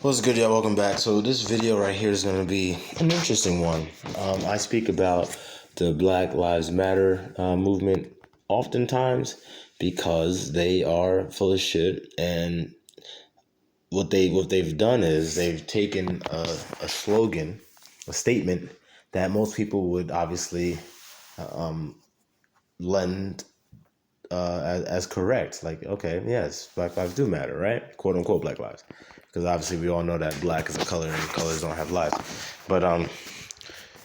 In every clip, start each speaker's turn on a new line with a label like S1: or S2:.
S1: What's good, y'all? Welcome back. So this video right here is going to be an interesting one. I speak about the Black Lives Matter movement oftentimes because they are full of shit, and what they've done is they've taken a slogan, a statement that most people would obviously lend as correct. Like, okay, yes, Black lives do matter, right? Quote unquote Black lives. Because obviously we all know that black is a color and colors don't have lives. But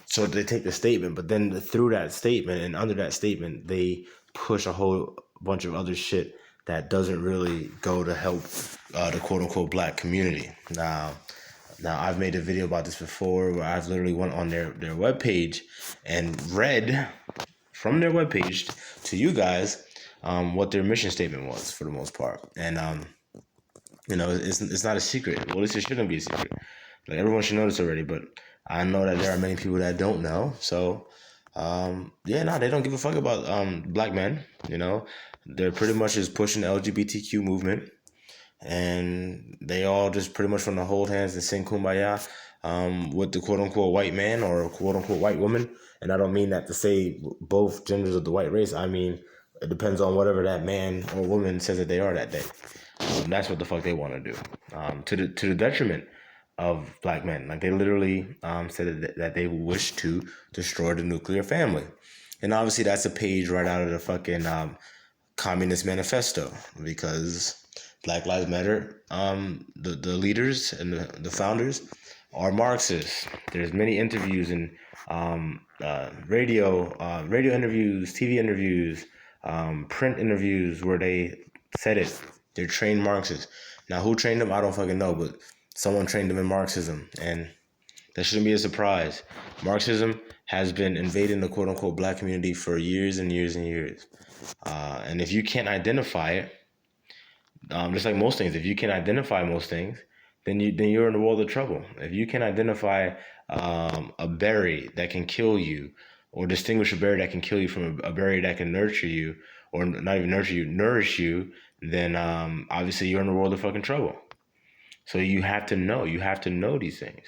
S1: so they take the statement, but then through that statement and under that statement, they push a whole bunch of other shit that doesn't really go to help the quote unquote black community. Now I've made a video about this before where I've literally went on their webpage and read from their webpage to you guys what their mission statement was for the most part. And it's not a secret. Well, at least it shouldn't be a secret. Like, everyone should know this already, but I know that there are many people that don't know. So they don't give a fuck about black men. They're pretty much just pushing the LGBTQ movement, and they all just pretty much want to hold hands and sing kumbaya with the quote unquote white man or quote unquote white woman. And I don't mean that to say both genders of the white race. I mean, it depends on whatever that man or woman says that they are that day. That's what the fuck they want to do, to the detriment of black men. Like, they literally said that they wish to destroy the nuclear family. And obviously that's a page right out of the fucking Communist Manifesto, because Black Lives Matter, the leaders and the founders are Marxists. There's many interviews and radio interviews, TV interviews, print interviews where they said it. They're trained Marxists. Now, who trained them? I don't fucking know, but someone trained them in Marxism, and that shouldn't be a surprise. Marxism has been invading the quote-unquote black community for years and years and years. And if you can't identify it, just like most things, if you can't identify most things, then you're in a world of trouble. If you can identify a berry that can kill you, or distinguish a berry that can kill you from a berry that can nurture you, or not even nurture you, nourish you, then obviously you're in a world of fucking trouble. So you have to know. You have to know these things.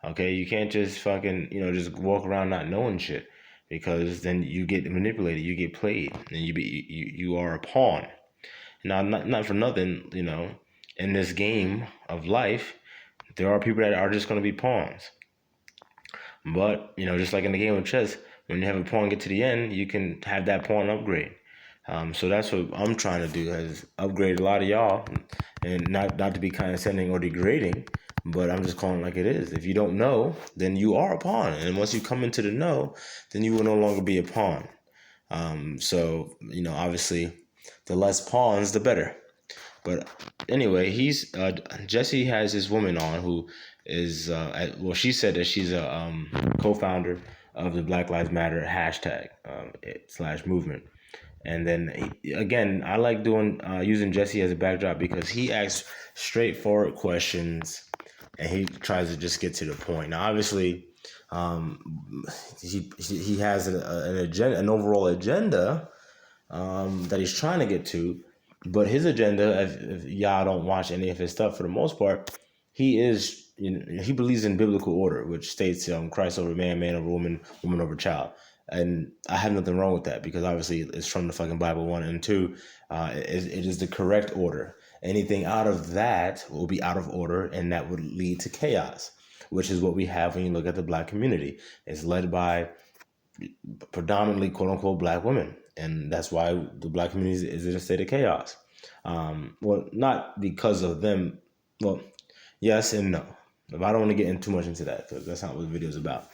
S1: Okay? You can't just fucking, just walk around not knowing shit, because then you get manipulated, you get played, and you are a pawn. Now, not for nothing, in this game of life, there are people that are just going to be pawns. But, just like in the game of chess, when you have a pawn get to the end, you can have that pawn upgrade. So that's what I'm trying to do, is upgrade a lot of y'all, and not to be condescending or degrading, but I'm just calling it like it is. If you don't know, then you are a pawn. And once you come into the know, then you will no longer be a pawn. So, obviously, the less pawns, the better. But anyway, Jesse has his woman on who is, she said that she's a co-founder of the Black Lives Matter hashtag / movement. And then, again, I like using Jesse as a backdrop because he asks straightforward questions and he tries to just get to the point. Now, obviously, he has an agenda, an overall agenda that he's trying to get to. But his agenda, if y'all don't watch any of his stuff, for the most part, he believes in biblical order, which states Christ over man, man over woman, woman over child. And I have nothing wrong with that, because obviously it's from the fucking Bible, 1 and 2. It is the correct order. Anything out of that will be out of order, and that would lead to chaos, which is what we have when you look at the black community. It's led by predominantly quote unquote black women. And that's why the black community is in a state of chaos. Well, not because of them. Well, yes and no. But I don't want to get too much into that, because that's not what the video is about.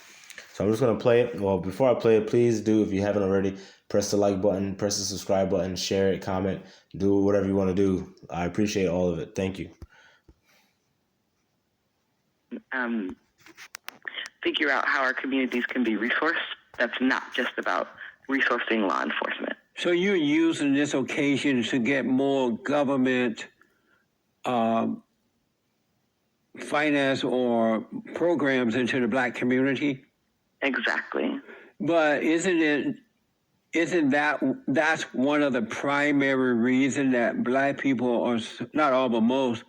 S1: So I'm just going to play it. Well, before I play it, please do, if you haven't already, press the like button, press the subscribe button, share it, comment, do whatever you want to do. I appreciate all of it. Thank you.
S2: Figure out how our communities can be resourced. That's not just about resourcing law enforcement.
S3: So you're using this occasion to get more government finance or programs into the black community?
S2: Exactly.
S3: But isn't that's one of the primary reasons that black people, or not all but most,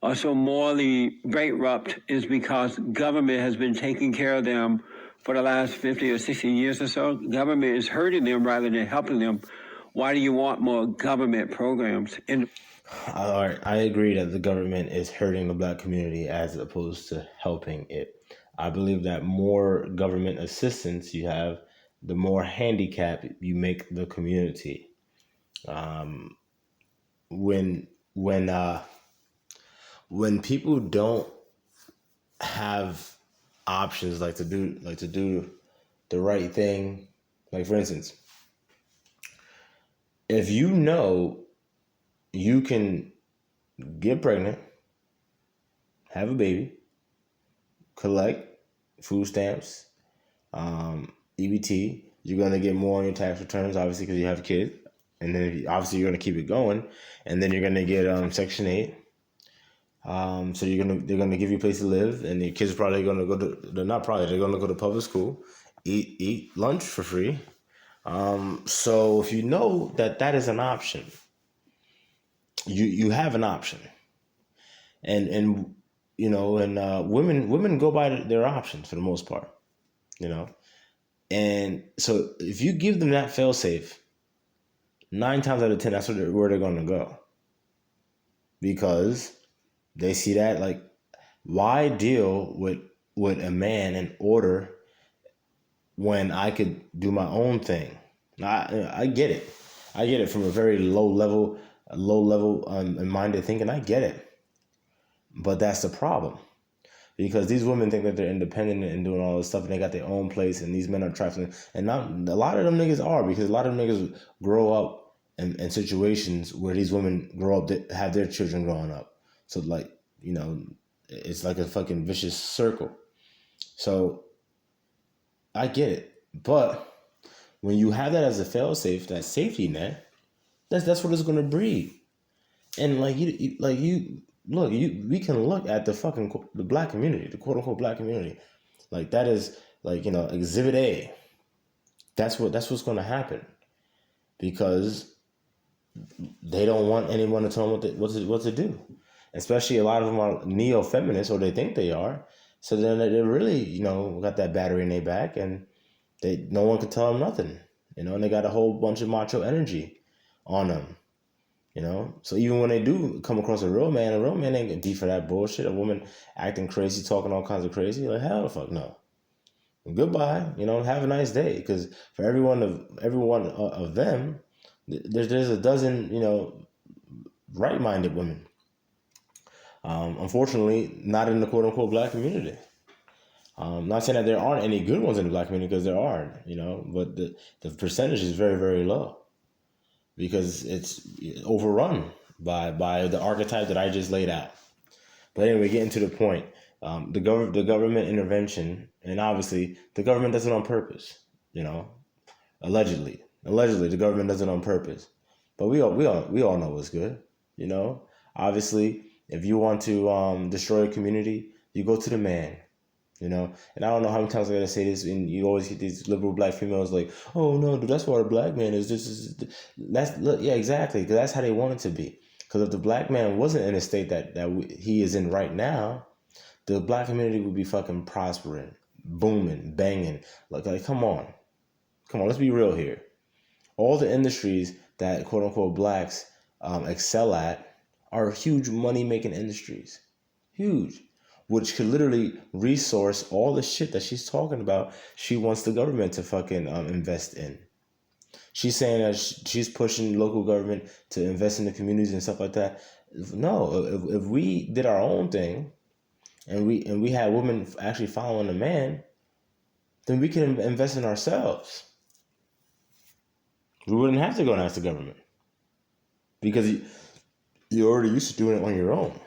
S3: are so morally bankrupt is because government has been taking care of them for the last 50 or 60 years or so. Government is hurting them rather than helping them. Why do you want more government programs?
S1: All right, I agree that the government is hurting the black community as opposed to helping it. I believe that more government assistance you have, the more handicap you make the community. When when uh, when people don't have options to do the right thing, like for instance, if you know you can get pregnant, have a baby, collect food stamps, EBT, you're gonna get more on your tax returns, obviously, because you have a kid, and then obviously you're gonna keep it going, and then you're gonna get Section 8. So they're gonna give you a place to live, and your kids are probably gonna go to they're gonna go to public school, eat lunch for free. So if you know that is an option, you have an option, and women go by their options for the most part, and so if you give them that fail safe, 9 times out of 10 that's where they're gonna go, because they see that, like, why deal with a man in order when I could do my own thing? I get it. I get it from a very low level minded thinking. I get it. But that's the problem. Because these women think that they're independent and doing all this stuff, and they got their own place, and these men are trifling. And not a lot of them niggas are, because a lot of them niggas grow up in situations where these women grow up, have their children growing up. So, like, it's like a fucking vicious circle. So I get it. But when you have that as a fail-safe, that safety net, that's what it's going to breed. And we can look at the black community, the quote-unquote black community. Like, that is, exhibit A. That's what's going to happen, because they don't want anyone to tell them what to do. Especially a lot of them are neo-feminists, or they think they are. So then they really, got that battery in their back, and no one can tell them nothing, and they got a whole bunch of macho energy on them, So even when they do come across a real man ain't gonna be for that bullshit. A woman acting crazy, talking all kinds of crazy, like, hell the fuck no. Goodbye, have a nice day. Because for every one of them, there's a dozen, right-minded women. Unfortunately, not in the quote-unquote black community. Not saying that there aren't any good ones in the black community, because there are, but the percentage is very, very low, because it's overrun by the archetype that I just laid out. But anyway, getting to the point, the government intervention, and obviously the government does it on purpose, allegedly the government does it on purpose, but we all know what's good, obviously. If you want to destroy a community, you go to the man, and I don't know how many times I gotta say this, and you always get these liberal black females like, oh no, dude, that's what a black man is. Yeah, exactly, because that's how they want it to be. Because if the black man wasn't in a state that he is in right now, the black community would be fucking prospering, booming, banging. Like come on, let's be real here. All the industries that quote unquote blacks excel at are huge money-making industries. Huge. Which could literally resource all the shit that she's talking about she wants the government to fucking invest in. She's saying that she's pushing local government to invest in the communities and stuff like that. No, if we did our own thing, and we had women actually following the man, then we can invest in ourselves. We wouldn't have to go and ask the government, because you're already used to doing it on your own.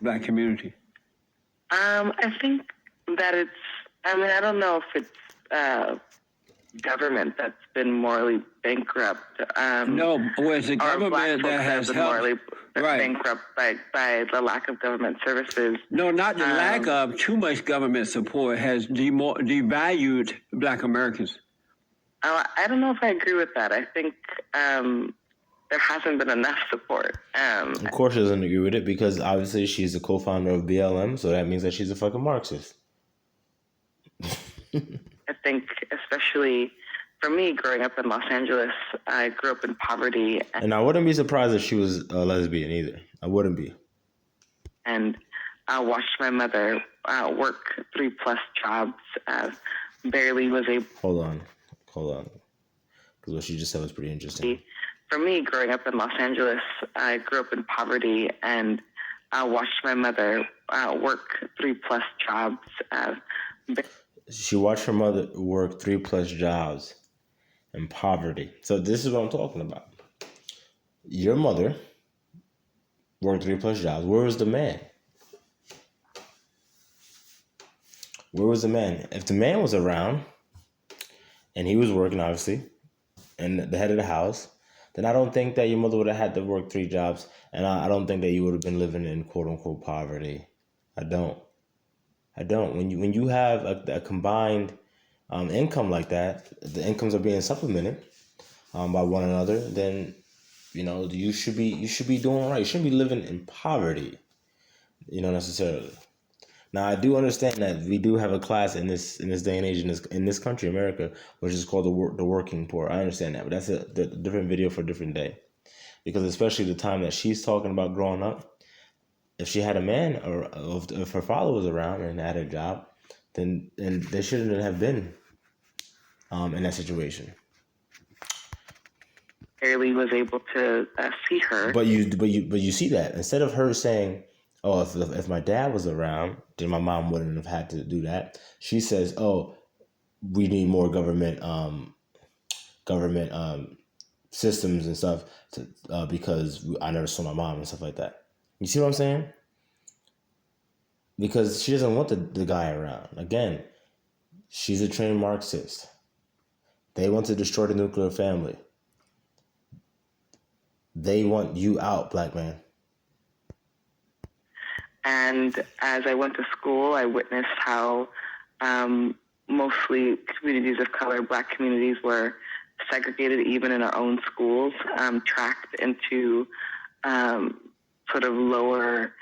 S3: Black community.
S2: I think that I don't know if it's government that's been morally bankrupt.
S3: No, it's a government that has
S2: been
S3: helped.
S2: morally
S3: Right.
S2: bankrupt by the lack of government services.
S3: No, not the lack of. Too much government support has devalued Black Americans.
S2: I don't know if I agree with that. I think there hasn't been enough support.
S1: Of course she doesn't agree with it because obviously she's a co-founder of BLM, so that means that she's a fucking Marxist.
S2: I think, especially for me, growing up in Los Angeles, I grew up in poverty.
S1: And I wouldn't be surprised if she was a lesbian either. I wouldn't be.
S2: And I watched my mother work 3+ jobs, barely was able...
S1: Hold on. Because what she just said was pretty interesting.
S2: For me, growing up in Los Angeles, I grew up in poverty, and I watched my mother work 3+ jobs.
S1: She watched her mother work 3+ jobs in poverty. So this is what I'm talking about. Your mother worked 3+ jobs. Where was the man? Where was the man? If the man was around and he was working, obviously, and the head of the house, then I don't think that your mother would have had to work 3 jobs, and I don't think that you would have been living in quote-unquote poverty. I don't. When you have a combined income like that, the incomes are being supplemented by one another, then you should be doing right. You shouldn't be living in poverty, necessarily. Now I do understand that we do have a class in this day and age in this country, America, which is called the working poor. I understand that, but that's a different video for a different day, because especially the time that she's talking about growing up. If she had a man, or if her father was around and had a job, then they shouldn't have been in that situation.
S2: Barely was able to see her.
S1: But you see that instead of her saying, "Oh, if my dad was around, then my mom wouldn't have had to do that," she says, "Oh, we need more government systems and stuff because I never saw my mom and stuff like that." You see what I'm saying? Because she doesn't want the guy around. Again, she's a trained Marxist. They want to destroy the nuclear family. They want you out, black man.
S2: And as I went to school, I witnessed how mostly communities of color, black communities, were segregated even in our own schools, tracked into sort of lower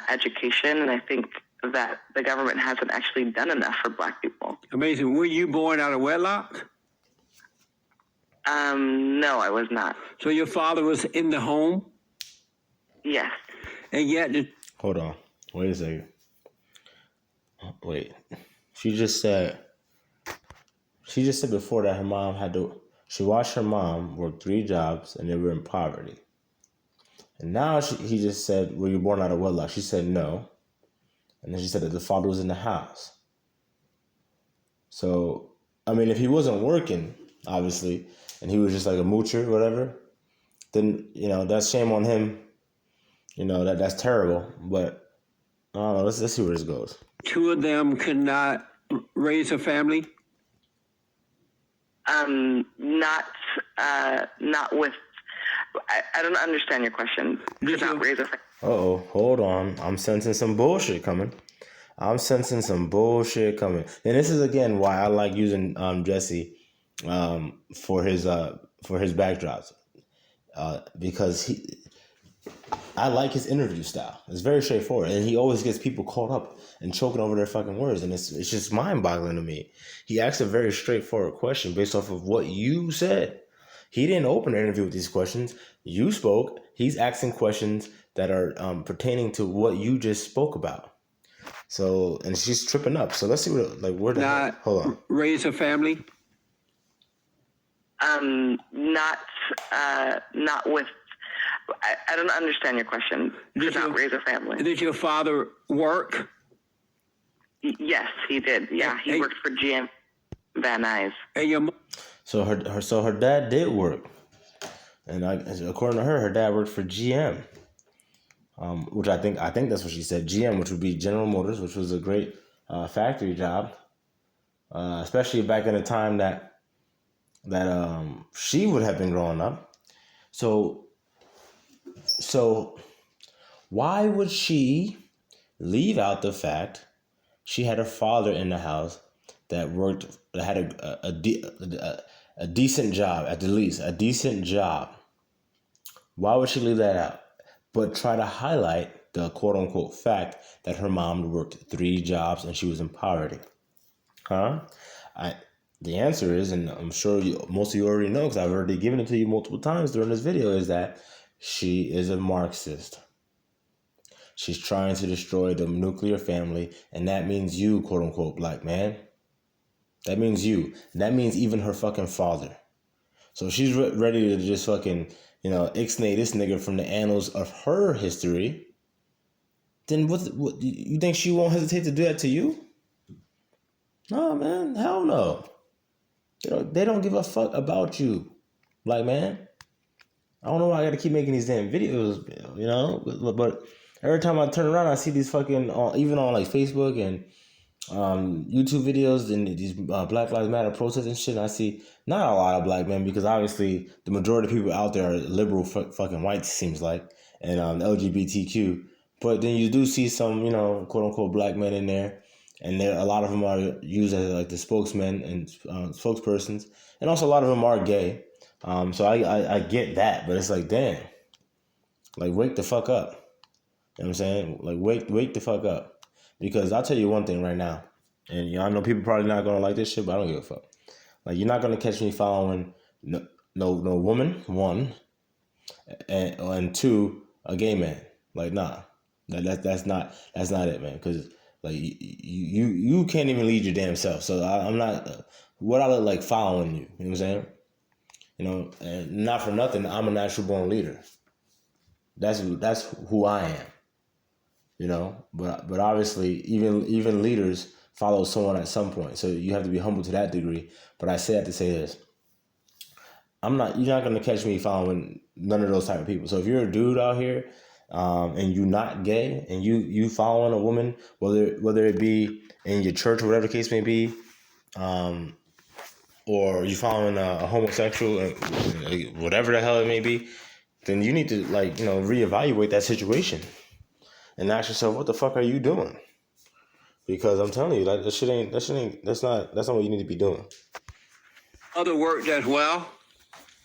S2: education. And I think that the government hasn't actually done enough for black people.
S3: Amazing. Were you born out of wedlock?
S2: No, I was not.
S3: So your father was in the home?
S2: Yes.
S3: And yet...
S1: Hold on. Wait a second. Wait. She just said before that her mom she watched her mom work 3 jobs and they were in poverty. And now he just said, were you born out of wedlock? She said no. And then she said that the father was in the house. So, I mean, if he wasn't working, obviously, and he was just like a moocher or whatever, then, that's shame on him. That's terrible. But, I don't know, let's see where this goes.
S3: 2 of them could not raise a family?
S2: Not with... I don't understand your question. Could not raise a family.
S1: Uh-oh, hold on. I'm sensing some bullshit coming. And this is, again, why I like using Jesse for his backdrops. Because I like his interview style. It's very straightforward. And he always gets people caught up and choking over their fucking words. And it's just mind-boggling to me. He asked a very straightforward question based off of what you said. He didn't open the interview with these questions. You spoke. He's asking questions that are pertaining to what you just spoke about. So, and she's tripping up. So let's see hold on.
S3: Raise a family?
S2: Not with... I don't understand your question. Could not raise a family.
S3: Did your father work?
S2: Yes, he did. Yeah, he worked for GM Van Nuys.
S3: And your
S1: So her dad did work, and according to her dad worked for GM, which I think that's what she said. GM, which would be General Motors, which was a great factory job, especially back in the time that she would have been growing up. So why would she leave out the fact she had a father in the house that had a decent job, at the least, a decent job, Why would she leave that out? But try to highlight the quote unquote fact that her mom worked 3 jobs and she was in poverty. Huh? The answer is, and I'm sure most of you already know because I've already given it to you multiple times during this video, is that she is a Marxist. She's trying to destroy the nuclear family, and that means you, quote unquote, black man. That means you. That means even her fucking father. So she's ready to just fucking, ixnay this nigga from the annals of her history. Then what you think she won't hesitate to do that to you? No, man, hell no. They don't give a fuck about you, black man. I don't know why I gotta keep making these damn videos, but every time I turn around, I see these fucking, even on like Facebook and YouTube videos and these Black Lives Matter protests and shit. And I see not a lot of black men because obviously the majority of people out there are liberal fucking whites, seems like, and LGBTQ. But then you do see some, quote unquote black men in there, and a lot of them are used as like the spokesmen and spokespersons, and also a lot of them are gay. So I get that, but it's like, damn, like wake the fuck up. You know what I'm saying? Like wake the fuck up, because I'll tell you one thing right now, and I know people probably not gonna like this shit, but I don't give a fuck. Like, you're not gonna catch me following no woman, one, and two, a gay man. Like, nah, that's not it, man. Because like you can't even lead your damn self. So I'm not. What I look like following you? You know what I'm saying? And not for nothing, I'm a natural born leader. That's who I am. But obviously even leaders follow someone at some point. So you have to be humble to that degree. But I say that to say this. You're not gonna catch me following none of those type of people. So if you're a dude out here, and you're not gay, and you following a woman, whether it be in your church or whatever the case may be, or you following a homosexual, whatever the hell it may be, then you need to reevaluate that situation and ask yourself, what the fuck are you doing? Because I'm telling you, that's not what you need to be doing.
S3: Mother worked as well?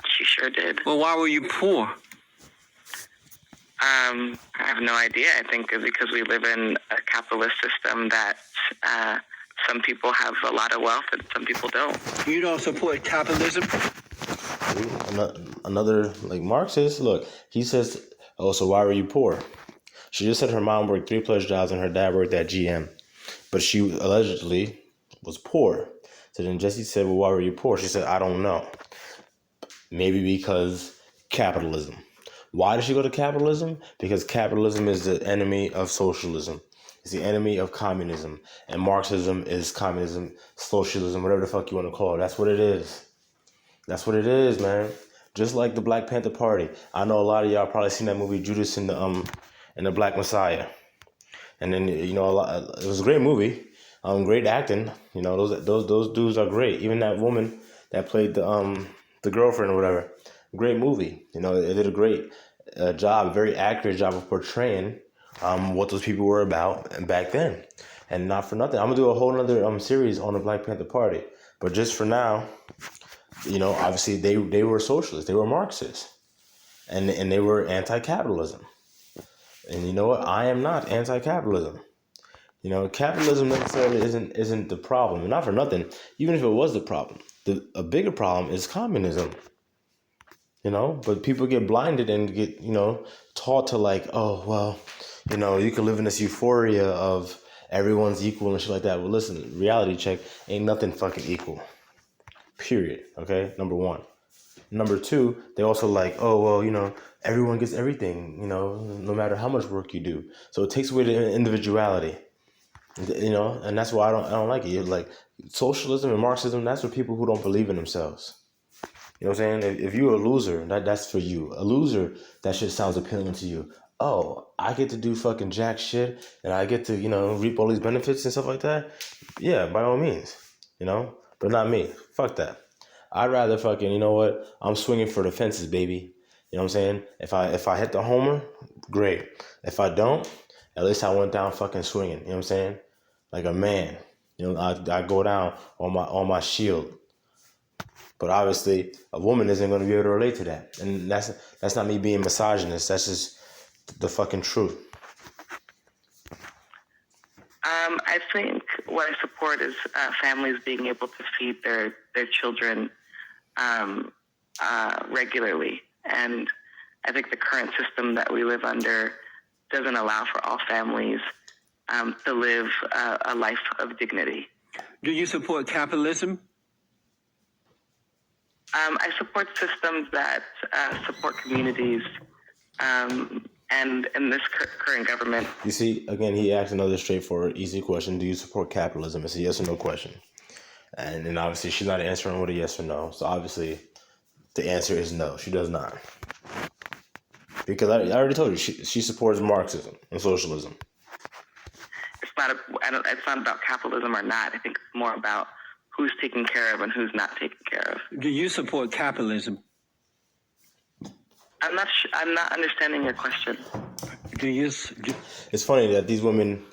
S2: She sure did.
S3: Well, why were you poor?
S2: I have no idea. I think because we live in a capitalist system that some people have a lot of wealth and some people don't.
S3: You don't support capitalism?
S1: Another Marxist, look, he says, oh, so why were you poor? She just said her mom worked 3+ jobs and her dad worked at GM, but she allegedly was poor. So then Jesse said, well, why were you poor? She said, I don't know. Maybe because capitalism. Why did she go to capitalism? Because capitalism is the enemy of socialism. It's the enemy of communism. And Marxism is communism, socialism, whatever the fuck you want to call it. That's what it is. That's what it is, man. Just like the Black Panther Party. I know a lot of y'all probably seen that movie Judas and the Black Messiah. And then it was a great movie. Great acting. Those dudes are great. Even that woman that played the girlfriend or whatever. Great movie. It did a great job, very accurate job of portraying what those people were about back then. And not for nothing, I'm gonna do a whole other series on the Black Panther Party. But just for now, obviously they were socialists, they were Marxists, and they were anti-capitalism. And you know what? I am not anti-capitalism. Capitalism necessarily isn't the problem. And not for nothing, even if it was the problem, a bigger problem is communism. But people get blinded and get, taught to oh, well, you can live in this euphoria of everyone's equal and shit like that. Well, listen, reality check, ain't nothing fucking equal. Period. Okay? Number one. Number two, they also oh, well, everyone gets everything, no matter how much work you do. So it takes away the individuality, and that's why I don't like it. You're socialism and Marxism, that's for people who don't believe in themselves. You know what I'm saying? If you're a loser, that's for you. A loser, that shit sounds appealing to you. Oh, I get to do fucking jack shit, and I get to, reap all these benefits and stuff like that. Yeah, by all means, but not me. Fuck that. I'd rather fucking, I'm swinging for the fences, baby. You know what I'm saying? If I hit the homer, great. If I don't, at least I went down fucking swinging. You know what I'm saying? Like a man. I go down on my shield. But obviously, a woman isn't going to be able to relate to that. And that's not me being misogynist. That's just the fucking truth.
S2: I think what I support is families being able to feed their children regularly. And I think the current system that we live under doesn't allow for all families to live a life of dignity.
S3: Do you support capitalism?
S2: I support systems that support communities, and in this current government.
S1: You see, again, he asked another straightforward, easy question. Do you support capitalism? It's a yes or no question. And then obviously she's not answering with a yes or no. So obviously the answer is no, she does not. Because I already told you, she supports Marxism and socialism.
S2: It's not about capitalism or not. I think it's more about who's taken care of and who's not taken care of.
S3: Do you support capitalism?
S2: I'm not understanding your question.
S1: It's funny that these women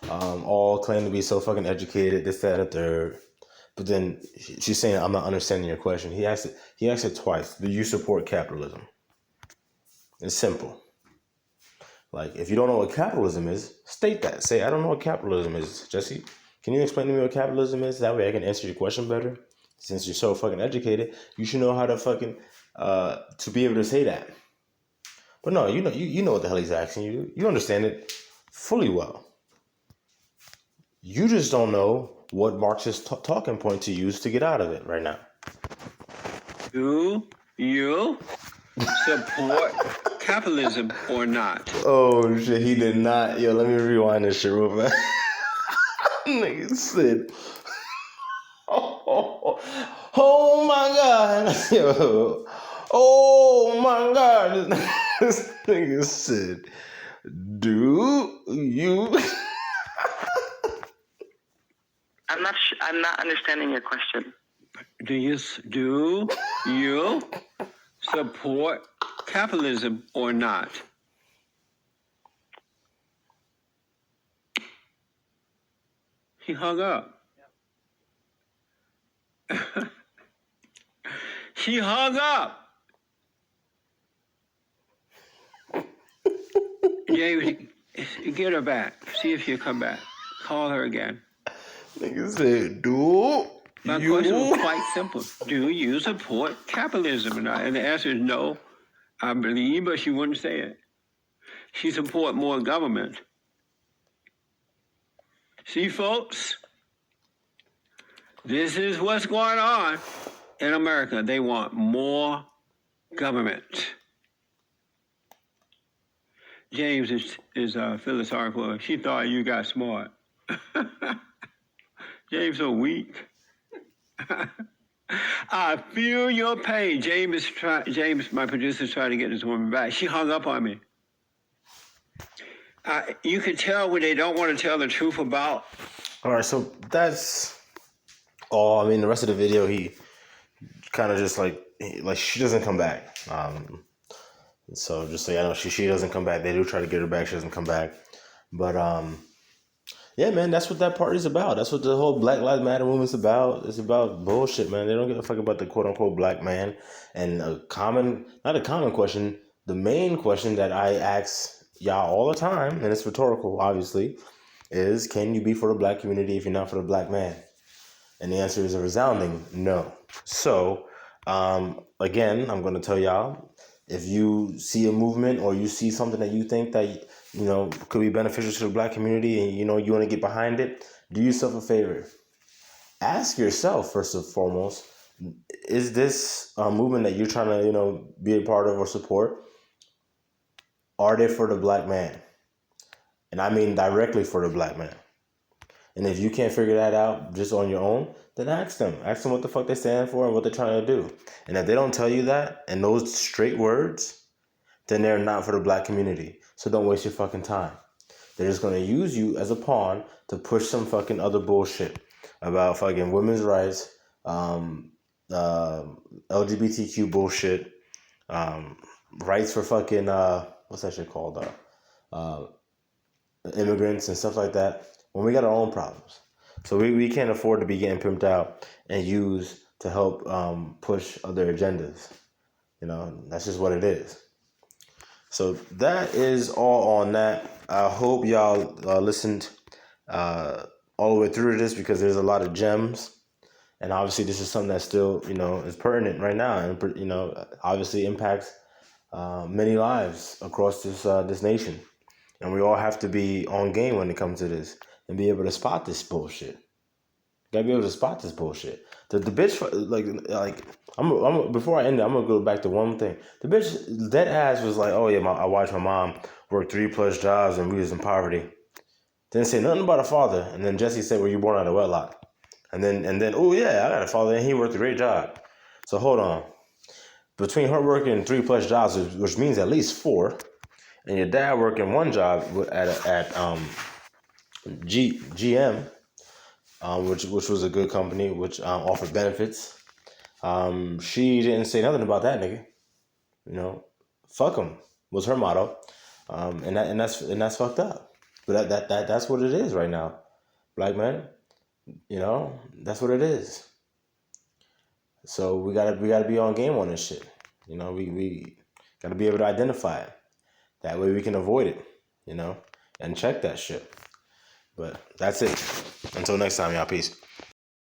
S1: all claim to be so fucking educated, this, that, and the third. But then she's saying, I'm not understanding your question. He asked it twice. Do you support capitalism? It's simple. Like, if you don't know what capitalism is, state that. Say, I don't know what capitalism is. Jesse, can you explain to me what capitalism is? That way I can answer your question better. Since you're so fucking educated, you should know how to fucking, to be able to say that. But no, you know what the hell he's asking you. You understand it fully well. You just don't know what Marxist talking point to use to get out of it right now.
S3: Do you support capitalism or not?
S1: Oh shit, he did not. Yo, let me rewind this shit real fast. Nigga said, oh my god. Yo, oh my god. This nigga said, do you?
S2: I'm not understanding your question.
S3: Do you support capitalism or not? He hung up. She hung up. James, get her back. See if she'll come back. Call her again.
S1: Nigga said, do
S3: My
S1: you?
S3: question was quite simple. Do you support capitalism or not? And the answer is no, I believe, but she wouldn't say it. She support more government. See, folks, this is what's going on in America. They want more government. James is feeling sorry for her. She thought you got smart. James so weak. I feel your pain. James, my producer, is trying to get this woman back. She hung up on me. You can tell when they don't want to tell the truth about.
S1: All right, so that's all. I mean, the rest of the video, he kind of just like she doesn't come back. So just so you know, she doesn't come back. They do try to get her back. She doesn't come back. But yeah, man, that's what that party's about. That's what the whole Black Lives Matter movement's about. It's about bullshit, man. They don't give a fuck about the quote unquote black man. And not a common question, the main question that I ask y'all all the time, and it's rhetorical, obviously, is can you be for the black community if you're not for the black man? And the answer is a resounding no. So, again, I'm going to tell y'all, if you see a movement or you see something that you think that, you know, could be beneficial to the black community and, you know, you want to get behind it, do yourself a favor. Ask yourself, first and foremost, is this a movement that you're trying to, you know, be a part of or support? Are they for the black man? And I mean directly for the black man. And if you can't figure that out just on your own, then ask them. Ask them what the fuck they stand for and what they're trying to do. And if they don't tell you that in those straight words, then they're not for the black community. So don't waste your fucking time. They're just going to use you as a pawn to push some fucking other bullshit about fucking women's rights, LGBTQ bullshit, rights for fucking, what's that shit called? Immigrants and stuff like that. When we got our own problems. So we can't afford to be getting pimped out and use to help push other agendas. That's just what it is. So that is all on that. I hope y'all listened all the way through this, because there's a lot of gems. And obviously this is something that still, is pertinent right now. And, obviously impacts many lives across this nation. And we all have to be on game when it comes to this and be able to spot this bullshit. Gotta be able to spot this bullshit. The bitch, I'm before I end it, I'm gonna go back to one thing. The bitch dead ass was like, "Oh yeah, I watched my mom work 3+ jobs and we was in poverty." Didn't say nothing about a father. And then Jesse said, "Were you born out of wedlock?" And then, oh yeah, I got a father and he worked a great job. So hold on. Between her working 3+ jobs, which means at least 4, and your dad working one job at GM. Which was a good company, which offered benefits. She didn't say nothing about that nigga. Fuck him was her motto, and that's fucked up. But that's what it is right now, black men. That's what it is. So we gotta be on game on this shit. We gotta be able to identify it. That way we can avoid it. And check that shit. But that's it. Until next time, y'all. Peace.